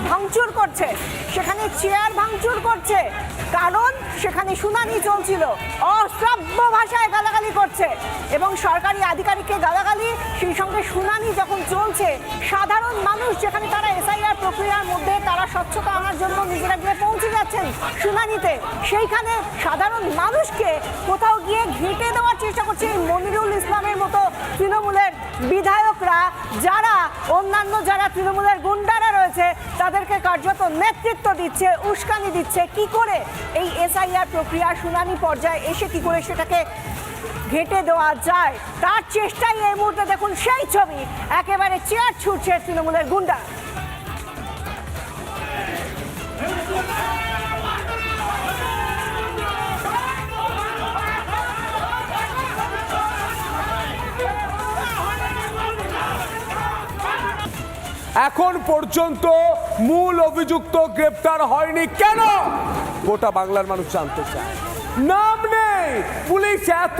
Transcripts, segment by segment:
ভাঙচুর করছে, সেখানে চেয়ার ভাঙচুর করছে, কারণ সেখানে শুনানি চলছিল। অশ্রাব্য ভাষায় গালাগালি করছে এবং সরকারি আধিকারিককে গালাগালি, সেই সঙ্গে শুনানি যখন চলছে, সাধারণ মানুষ যেখানে তারা এসআইআর প্রক্রিয়ার মধ্যে তারা স্বচ্ছতা আনার জন্য নিজেরা গিয়ে পৌঁছে যাচ্ছেন শুনানিতে, সেইখানে সাধারণ মানুষকে কোথাও গিয়ে ঘেঁটে দেওয়ার চেষ্টা করছে এই মনিরুল ইসলামের মতো তৃণমূলের বিধায়করা, যারা অন্যান্য যারা তৃণমূলের গুন্ডারা রয়েছে তাদেরকে কার্যত নেতৃত্ব দিচ্ছে, উস্কানি দিচ্ছে। কি করে এই এসআইআর প্রক্রিয়ার শুনানি পর্যায়ে এসে কি করে সেটাকে ঘেঁটে দেওয়া যায় তার চেষ্টাই এই মুহূর্তে দেখুন সেই ছবি, একেবারে চেয়ার ছুটছে তৃণমূলের গুন্ডা। এখন পর্যন্ত মূল অভিযুক্ত গ্রেপ্তার হয়নি কেন, গোটা বাংলার মানুষ জানতে চায়। নাম নেই, পুলিশ এত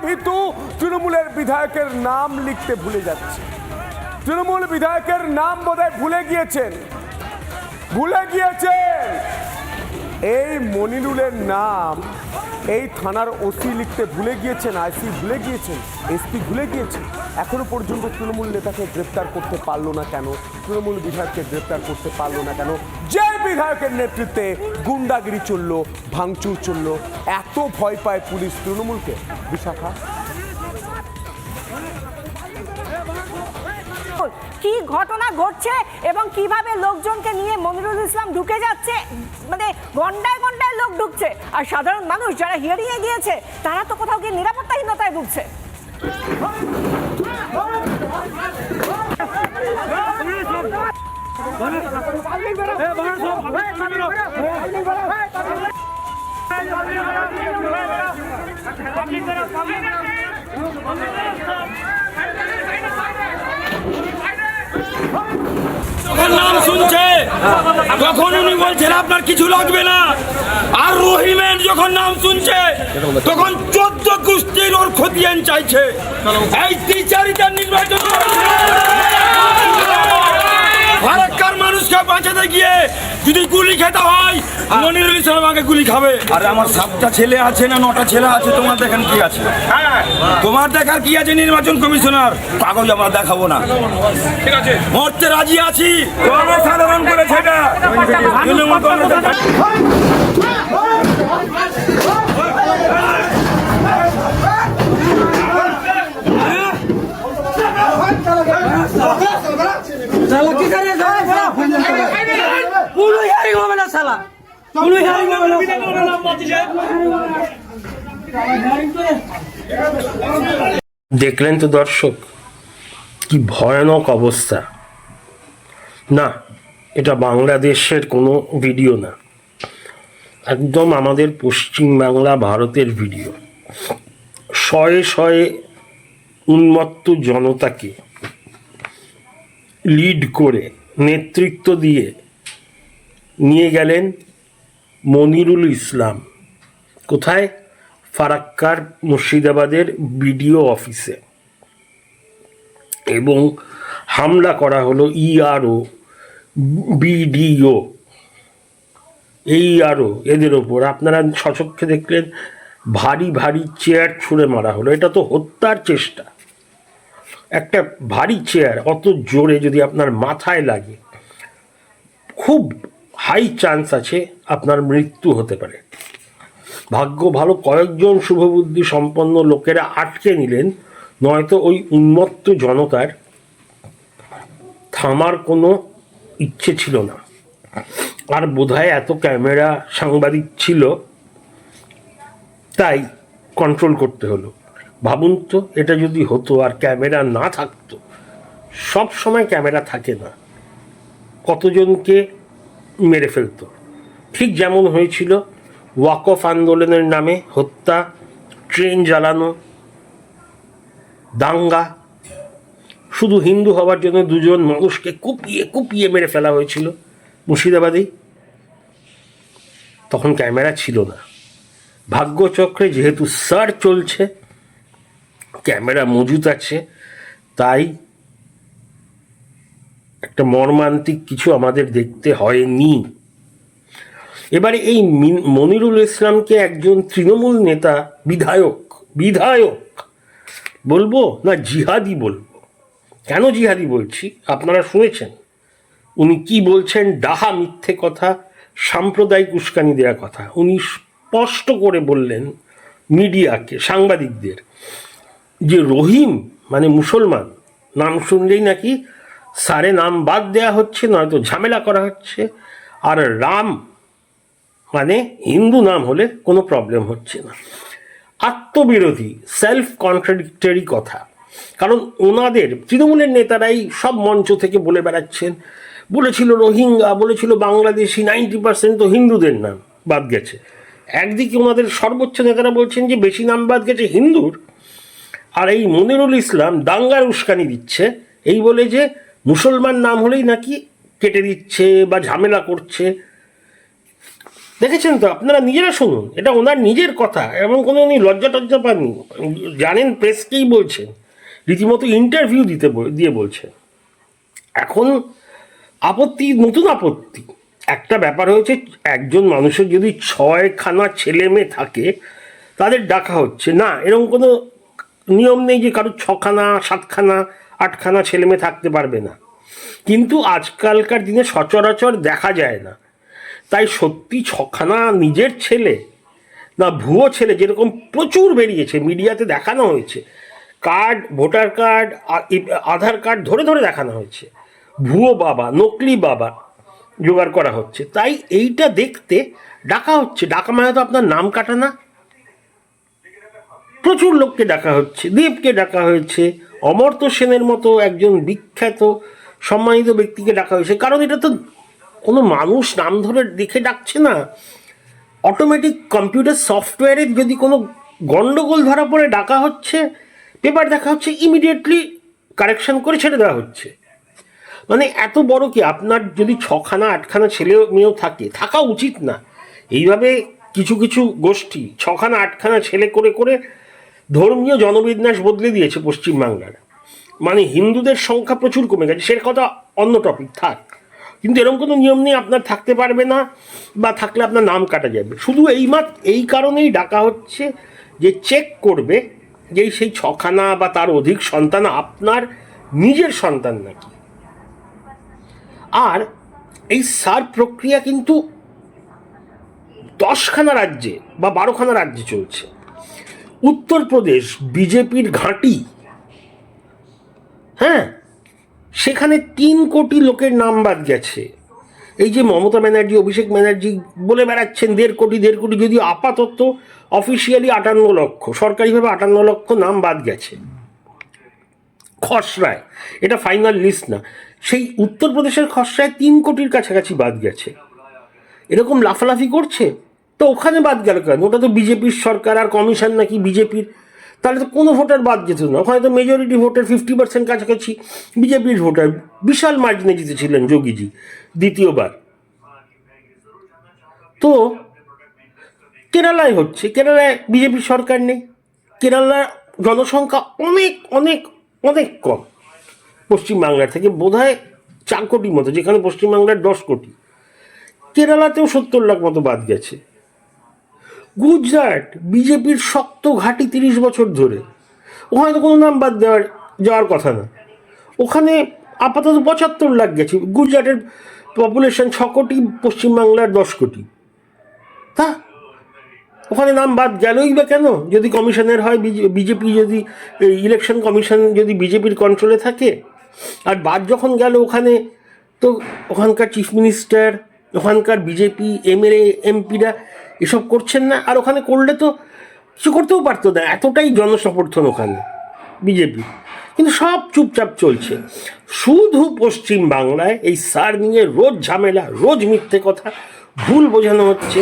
ভীতু তৃণমূলের বিধায়কের নাম লিখতে ভুলে যাচ্ছে। তৃণমূল বিধায়কের নাম বোধহয় ভুলে গিয়েছেন। এই মনিরুলের নাম এই থানার ওসি লিখতে ভুলে গিয়েছেন, আইসি ভুলে গিয়েছেন, এসপি ভুলে গিয়েছেন। এখনো পর্যন্ত তৃণমূল নেতাকে গ্রেপ্তার করতে পারলো না কেন, তৃণমূল বিধায়ককে গ্রেপ্তার করতে পারলো না কেন? যে বিধায়কের নেতৃত্বে গুন্ডাগিরি চললো, ভাঙচুর চললো, এত ভয় পায় পুলিশ তৃণমূলকে। বিশাখা, কি ঘটনা ঘটছে এবং কিভাবে লোকজনকে নিয়ে মনিরুল ইসলাম ঢুকে যাচ্ছে, মানে ঘন্টায় ঘন্টায় লোক ঢুকছে, আর সাধারণ মানুষ যারা হিয়ারিং এ গিয়েছে তারা তো কোথাও গিয়ে নিরাপত্তাহীনতায় ভুগছে। যখন নাম শুনছে তখন উনি বলছেন আপনার কিছু লাগবে না, আর রহিমের যখন নাম শুনছে তখন 14 গোষ্ঠীর ওর খতিয়ান চাইছে। এই দ্বিচারিতার নির্বাচন ফারাক্কার মানুষকে বাঁচাতে গিয়ে যদি গুলি খেতে হয়, মনিরুল ইসলাম আগে গুলি খাবে। আরে আমার 7টা ছেলে আছে না 9টা ছেলে আছে, তোমার দেখান কি আছে? তোমার দেখার কি আছে? নির্বাচন কমিশনার কাগজ আমরা দেখাবো না, ঠিক আছে? মরতে রাজি আছি, সাধারণ করে সেটা দেখলেন তো দর্শক, কি ভয়ানক অবস্থা। না, এটা বাংলাদেশের কোনো ভিডিও না, একদম আমাদের পশ্চিমবাংলা ভারতের ভিডিও। শয়ে শয়ে উন্মত্ত জনতাকে লিড করে নেতৃত্ব দিয়ে নিয়ে গেলেন মনিরুল ইসলাম। কোথায়? ফারাক্কার মুর্শিদাবাদের বিডিও অফিসে, এবং হামলা করা হলো ইআরও, বিডিও, এইআরও এদের ওপর। আপনারা সচক্ষে দেখলেন, ভারী ভারী চেয়ার ছুঁড়ে মারা হলো। এটা তো হত্যার চেষ্টা। একটা ভারী চেয়ার অত জোরে যদি আপনার মাথায় লাগে, খুব হাই চান্স আছে আপনার মৃত্যু হতে পারে। ভাগ্য ভালো কয়েকজন শুভবুদ্ধি সম্পন্ন লোকেরা আটকে নিলেন, নয়তো ওই উন্মত্ত জনতার থামার কোনো ইচ্ছে ছিল না। আর বোধহয় এত ক্যামেরা সাংবাদিক ছিল, তাই কন্ট্রোল করতে হলো। ভাবুন তো, এটা যদি হতো আর ক্যামেরা না থাকতো, সব সময় ক্যামেরা থাকে না, কতজনকে মেরে ফেলতো। ঠিক যেমন হয়েছিল ওয়াকফ আন্দোলনের নামে হত্যা, ট্রেন জ্বালানো, দাঙ্গা, শুধু হিন্দু হওয়ার জন্য 2জন মানুষকে কুপিয়ে কুপিয়ে মেরে ফেলা হয়েছিল মুর্শিদাবাদেই। তখন ক্যামেরা ছিল না। ভাগ্যচক্রে যেহেতু সার্চ চলছে, ক্যামেরা মজুত আছে, তাই একটা মর্মান্তিক কিছু আমাদের দেখতে হয়নি। এবারে এই মনিরুল ইসলামকে একজন তৃণমূল নেতা, বিধায়ক বলবো না জিহাদি বলবো? কেন জিহাদি বলছি আপনারা শুনেছেন উনি কি বলছেন। ডাহা মিথ্যে কথা, সাম্প্রদায়িক উস্কানি দেওয়া কথা উনি স্পষ্ট করে বললেন মিডিয়াকে, সাংবাদিকদের, যে রহিম মানে মুসলমান, নাম শুনলেই নাকি সারে নাম বাদ দেওয়া হচ্ছে, নয়তো ঝামেলা করা হচ্ছে, আর রাম মানে হিন্দু নাম হলে কোনো প্রবলেম হচ্ছে না। আত্মবিরোধী, সেলফ কন্ট্রাডিক্টরি কথা। কারণ ওনাদের তৃণমূলের নেতারাই সব মঞ্চ থেকে বলে বেড়াচ্ছেন, বলেছিল রোহিঙ্গা, বলেছিল বাংলাদেশি, 90% তো হিন্দুদের নাম বাদ গেছে। একদিকে ওনাদের সর্বোচ্চ নেতারা বলছেন যে বেশি নাম বাদ গেছে হিন্দুর, আর এই মনিরুল ইসলাম দাঙ্গার উস্কানি দিচ্ছে এই বলে যে মুসলমান নাম হলেই নাকি কেটে দিচ্ছে বা ঝামেলা করছে। দেখেছেন তো, আপনারা নিজেরা শুনুন, এটা ওনার নিজের কথা এবং কোনো উনি লজ্জা টজ্জা পাননি, জানেন প্রেসকেই বলছেন, রীতিমতো ইন্টারভিউ দিয়ে বলছেন। এখন আপত্তি, নতুন আপত্তি একটা ব্যাপার হয়েছে, একজন মানুষের যদি 6খানা ছেলে মেয়ে থাকে তাদের ডাকা হচ্ছে না, এরকম কোনো নিয়ম নেই যে কারোর 6খানা 7খানা 8খানা ছেলে মেয়ে থাকতে পারবে না, কিন্তু আজকালকার দিনে সচরাচর দেখা যায় না। তাই সত্যি 6খানা নিজের ছেলে না ভুয়ো ছেলে, যেরকম প্রচুর বেরিয়েছে, মিডিয়াতে দেখানো হয়েছে, কার্ড, ভোটার কার্ড, আধার কার্ড ধরে ধরে দেখানো হয়েছে, ভুয়ো বাবা, নকলি বাবা জোগাড় করা হচ্ছে। তাই এইটা দেখতে ডাকা হচ্ছে। ডাকা মানে তো আপনার নাম কাটা না। প্রচুর লোককে ডাকা হচ্ছে, দেবকে ডাকা হয়েছে, অমর্ত্য সেনের মতো একজন বিখ্যাত সম্মানিত ব্যক্তিকে ডাকা হয়েছে। কারণ এটা তো কোনো মানুষ নাম ধরে দেখে ডাকছে না, অটোমেটিক কম্পিউটার সফটওয়্যারের যদি কোনো গন্ডগোল ধরা পড়ে ডাকা হচ্ছে, পেপার দেখা হচ্ছে, ইমিডিয়েটলি কারেকশন করে ছেড়ে দেওয়া হচ্ছে। মানে এত বড় কি, আপনার যদি 6খানা 8খানা ছেলে মেয়েও থাকা উচিত না। এইভাবে কিছু কিছু গোষ্ঠী 6খানা 8খানা ছেলে করে করে ধর্মীয় জনবিন্যাস বদলে দিয়েছে পশ্চিমবাংলার। মানে হিন্দুদের সংখ্যা প্রচুর কমে গেছে, সে কথা অন্য টপিক থাক, কিন্তু এরকম কোনো নিয়ম নেই আপনার থাকতে পারবে না, বা থাকলে আপনার নাম কাটা যাবে। শুধু এই কারণেই ডাকা হচ্ছে যে চেক করবে যে সেই 6খানা বা তার অধিক সন্তান আপনার নিজের সন্তান নাকি। আর এই সার প্রক্রিয়া কিন্তু 10খানা রাজ্যে বা 12খানা রাজ্যে চলছে। উত্তরপ্রদেশ বিজেপির ঘাঁটি, হ্যাঁ, সেখানে 3 কোটি লোকের নাম বাদ গেছে। এই যে মমতা ব্যানার্জি, অভিষেক ব্যানার্জি বলে বেড়াচ্ছেন 1.5 কোটি, যদিও আপাতত অফিসিয়ালি 58 লক্ষ, সরকারিভাবে 58 লক্ষ নাম বাদ গেছে খসড়ায়। এটা ফাইনাল লিস্ট না। সেই উত্তরপ্রদেশের খসড়ায় 3 কোটির কাছাকাছি বাদ গেছে। এরকম লাফালাফি করছে, তো ওখানে বাদ গেল কেন? ওটা তো বিজেপির সরকার আর কমিশন নাকি বিজেপির, তাহলে তো কোনো ভোটার বাদ যেত না। ওখানে তো মেজরিটি ভোটার 50% কাছাকাছি বিজেপির ভোটার, বিশাল মার্জিনে জিতেছিলেন যোগীজি দ্বিতীয়বার। তো কেরালায় হচ্ছে, কেরালায় বিজেপির সরকার নেই, কেরালার জনসংখ্যা অনেক অনেক অনেক কম পশ্চিমবাংলার থেকে, বোধহয় 4 কোটির মতো, যেখানে পশ্চিমবাংলার 10 কোটি। কেরালাতেও 70 লাখ মতো বাদ গেছে। গুজরাট বিজেপির শক্ত ঘাঁটি 30 বছর ধরে, ওখানে তো কোনো নাম বাদ যাওয়ার কথা না, ওখানে আপাতত 75 লাখ গেছে। গুজরাটের পপুলেশন 6 কোটি, পশ্চিমবাংলার 10 কোটি। তা ওখানে নাম বাদ গেলই বা কেন? যদি কমিশনের হয়, বিজেপি যদি ইলেকশন কমিশন যদি বিজেপির কন্ট্রোলে থাকে, আর বাদ যখন গেল ওখানে, তো ওখানকার চিফ মিনিস্টার, ওখানকার বিজেপি এমএলএ এমপিরা এসব করছেন না। আর ওখানে করলে তো কিছু করতেও পারতো না, এতটাই জনসমর্থন ওখানে বিজেপি, কিন্তু সব চুপচাপ চলছে। শুধু পশ্চিম বাংলায় এই সার নিয়ে রোজ ঝামেলা, রোজ মিথ্যে কথা, ভুল বোঝানো হচ্ছে।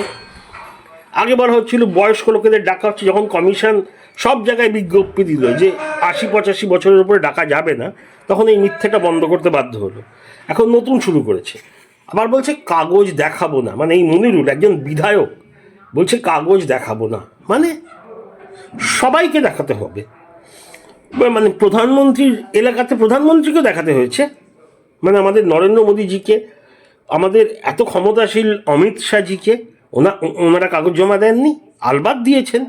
আগে বলা হচ্ছিল বয়স্ক লোকেদের ডাকা হচ্ছে, যখন কমিশন সব জায়গায় বিজ্ঞপ্তি দিল যে 80-85 বছরের উপরে ডাকা যাবে না, তখন এই মিথ্যেটা বন্ধ করতে বাধ্য হলো। এখন নতুন শুরু করেছে, আবার বলছে কাগজ দেখাবো না। মানে এই মনিরুল একজন বিধায়ক বলছে কাগজ দেখাবো না, মানে সবাইকে দেখাতে হবে। মানে প্রধানমন্ত্রীর এলাকাতে প্রধানমন্ত্রীকেও দেখাতে হয়েছে, মানে আমাদের নরেন্দ্র মোদীজিকে, আমাদের এত ক্ষমতাশীল অমিত শাহজিকে ওনারা কাগজ জমা দেননি? আলবাত দিয়েছেন।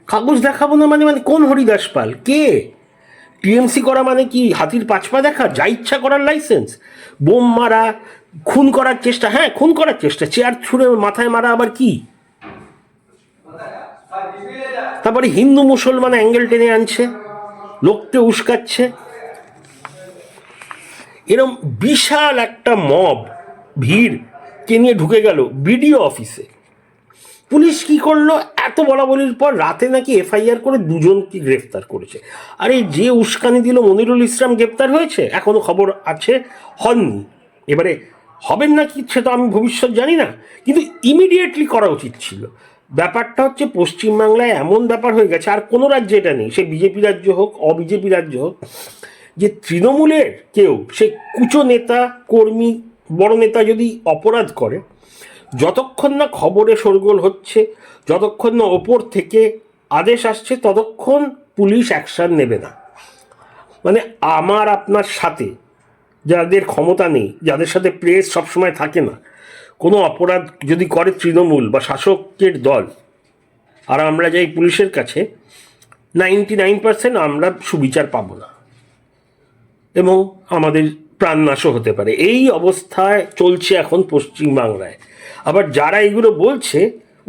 কাগজ দেখাবো না মানে কোন হরিদাস পাল? কে? টিএমসি করা মানে কি হাতির পাঁচ পা দেখা, যা ইচ্ছা করার লাইসেন্স? বোম মারা, খুন করার চেষ্টা, হ্যাঁ খুন করার চেষ্টা, চেয়ার ছুঁড়ে মাথায় মারা আবার কি? তারপরে হিন্দু মুসলমান অ্যাঙ্গেল টেনে আনছে, লোককে উস্কাচ্ছে। এরম বিশাল একটা মব ভিড় কে নিয়ে ঢুকে গেল বিডিও অফিসে। পুলিশ কি করলো? এত বলা বলির পর রাতে নাকি এফআইআর করে দুজনকে গ্রেফতার করেছে। আরে যে উস্কানি দিল মনিরুল ইসলাম গ্রেফতার হয়েছে, এখনো খবর আছে হননি। এবারে হবেন না কি সেটা আমি ভবিষ্যৎ জানি না, কিন্তু ইমিডিয়েটলি করা উচিত ছিল। ব্যাপারটা হচ্ছে পশ্চিমবাংলায় এমন ব্যাপার হয়ে গেছে, আর কোনো রাজ্যে এটা নেই, সে বিজেপি রাজ্য হোক অবিজেপি রাজ্য হোক, যে তৃণমূলের কেউ, সে কুচো নেতা কর্মী বড় নেতা যদি অপরাধ করে, যতক্ষণ না খবরে শোরগোল হচ্ছে, যতক্ষণ না ওপর থেকে আদেশ আসছে, ততক্ষণ পুলিশ অ্যাকশান নেবে না। মানে আমার আপনার সাথে যাদের ক্ষমতা নেই, যাদের সাথে প্রেস সবসময় থাকে না, কোনো অপরাধ যদি করে তৃণমূল বা শাসকের দল, আর আমরা যাই পুলিশের কাছে, 99% আমরা সুবিচার পাবো না এবং আমাদের প্রাণনাশও হতে পারে। এই অবস্থায় চলছে এখন পশ্চিমবাংলায়। আবার যারা এগুলো বলছে,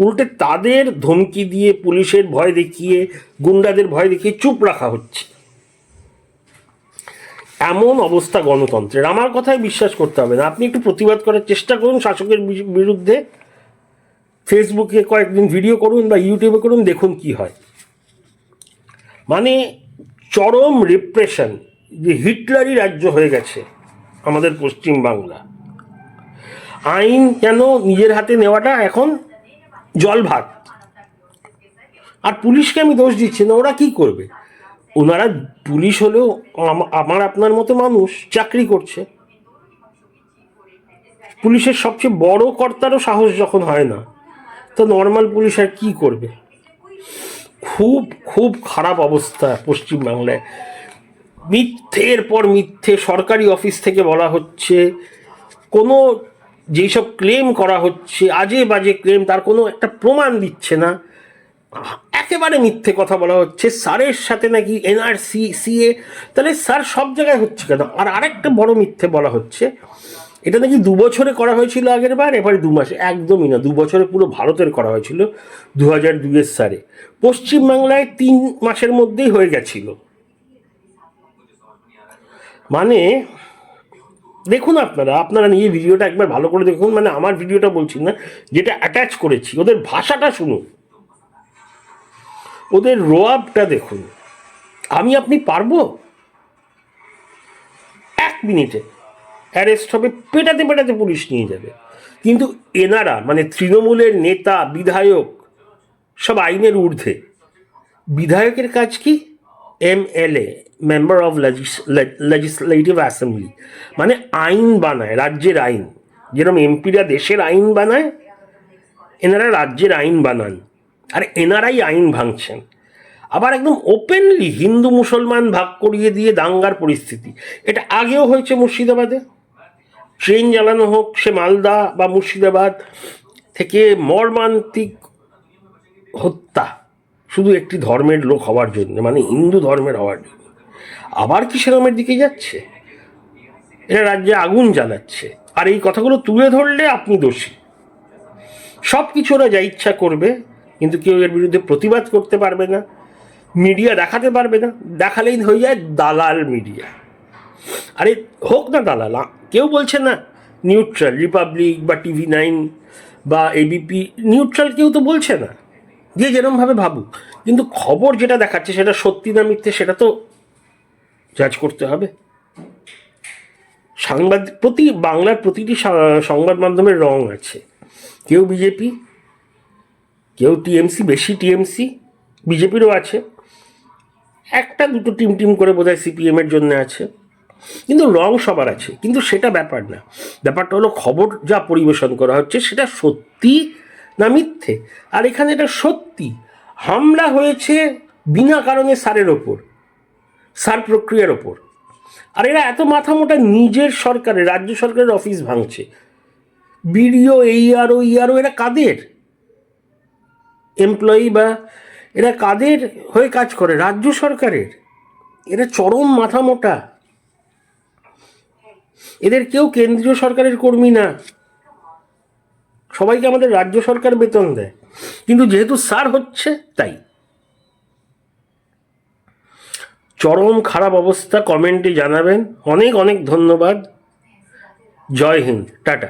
উল্টে তাদের ধমকি দিয়ে, পুলিশের ভয় দেখিয়ে, গুন্ডাদের ভয় দেখিয়ে চুপ রাখা হচ্ছে। এমন অবস্থা গণতন্ত্রের। আমার কথায় বিশ্বাস করতে হবে না, আপনি একটু প্রতিবাদ করার চেষ্টা করুন শাসকের বিরুদ্ধে, ফেসবুকে কয়েকদিন ভিডিও করুন বা ইউটিউবে করুন, দেখুন কি হয়। মানে চরম রিপ্রেশন, যে হিটলারি রাজ্য হয়ে গেছে আমাদের পশ্চিমবাংলা। আইন কেন নিজের হাতে নেওয়াটা এখন জল ভাত। আর পুলিশকে আমি দোষ দিচ্ছি না, ওরা কি করবে? ওনারা পুলিশ হলেও আমার আপনার মতো মানুষ, চাকরি করছে। পুলিশের সবচেয়ে বড় কর্তারও সাহস যখন হয় না, তো নর্মাল পুলিশ আর কি করবে? খুব খুব খারাপ অবস্থা পশ্চিমবাংলায়। মিথ্যের পর মিথ্যে সরকারি অফিস থেকে বলা হচ্ছে, কোনো যেসব ক্লেম করা হচ্ছে, আজে বাজে ক্লেম, তার কোনো একটা প্রমাণ দিচ্ছে না, একেবারে মিথ্যে কথা বলা হচ্ছে। স্যারের সাথে নাকি এনআরসি সিএ, তাহলে স্যার সব জায়গায় হচ্ছে কেন? আর আরেকটা বড় মিথ্যে বলা হচ্ছে, এটা নাকি 2 বছরে করা হয়েছিল আগের বার, এবারে 2 মাসে। একদমই না, 2 বছরে পুরো ভারতের করা হয়েছিল 2002-এর সারে। পশ্চিমবাংলায় 3 মাসের মধ্যেই হয়ে গেছিল। মানে দেখুন, আপনারা নিয়ে ভিডিওটা একবার ভালো করে দেখুন। মানে আমার ভিডিওটা বলছি না, যেটা অ্যাটাচ করেছি, ওদের ভাষাটা শুনুন, ওদের রোয়াবটা দেখুন। আপনি পারবো 1 মিনিটে অ্যারেস্ট হবে, পেটাতে পেটাতে পুলিশ নিয়ে যাবে। কিন্তু এনারা মানে তৃণমূলের নেতা বিধায়ক সব আইনের ঊর্ধ্বে। বিধায়কের কাজ কি? MLA, member of legislative assembly, মানে আইন বানায়, রাজ্যের আইন। যেরকম এমপিরা দেশের আইন বানায়, এনারা রাজ্যের আইন বানান, আর এনারাই আইন ভাঙছেন। আবার একদম ওপেনলি হিন্দু মুসলমান ভাগ করিয়ে দিয়ে দাঙ্গার পরিস্থিতি। এটা আগেও হয়েছে মুর্শিদাবাদে। ট্রেন জ্বালানো হোক, সে মালদা বা মুর্শিদাবাদ থেকে, মর্মান্তিক হত্যা শুধু একটি ধর্মের লোক হওয়ার জন্য, মানে হিন্দু ধর্মের হওয়ার জন্য। আবার কি সেরমের দিকে যাচ্ছে? এরা রাজ্যে আগুন জ্বালাচ্ছে, আর এই কথাগুলো তুলে ধরলে আপনি দোষী। সব কিছু ওরা যা ইচ্ছা করবে, কিন্তু কেউ এর বিরুদ্ধে প্রতিবাদ করতে পারবে না, মিডিয়া দেখাতে পারবে না। দেখালেই হয়ে যায় দালাল মিডিয়া। আরে হোক না দালাল, কেউ বলছে না নিউট্রাল, রিপাবলিক বা TV9 বা ABP নিউট্রাল, কেউ তো বলছে না, যে যেরকমভাবে ভাবুক। কিন্তু খবর যেটা দেখাচ্ছে সেটা সত্যি না মিথ্যে, সেটা তো জাজ করতে হবে। বাংলার প্রতিটি সংবাদ মাধ্যমের রং আছে। কেউ বিজেপি, কেউ টিএমসি, বেশি টিএমসি, বিজেপিরও আছে, একটা দুটো টিম করে বোধহয় CPM-এর জন্য আছে, কিন্তু রং সবার আছে। কিন্তু সেটা ব্যাপার না, ব্যাপারটা হলো খবর যা পরিবেশন করা হচ্ছে সেটা সত্যি না মিথ্যে। আর এখানে এটা সত্যি, হামলা হয়েছে বিনা কারণে স্যারের ওপর, স্যার প্রক্রিয়ার ওপর। আর এরা এত মাথা মোটা, নিজের সরকারের, রাজ্য সরকারের অফিস ভাঙছে। বিডিও, এইআরও, ইআরও এরা কাদের এমপ্লয়ি বা এরা কাদের হয়ে কাজ করে? রাজ্য সরকারের। এরা চরম মাথা মোটা। এদের কেউ কেন্দ্রীয় সরকারের কর্মী না, সবাইকে আমাদের রাজ্য সরকার বেতন দেয়, কিন্তু যেহেতু স্যার হচ্ছে তাই। চরম খারাপ অবস্থা। কমেন্টে জানাবেন। অনেক অনেক ধন্যবাদ। জয় হিন্দ, টাটা।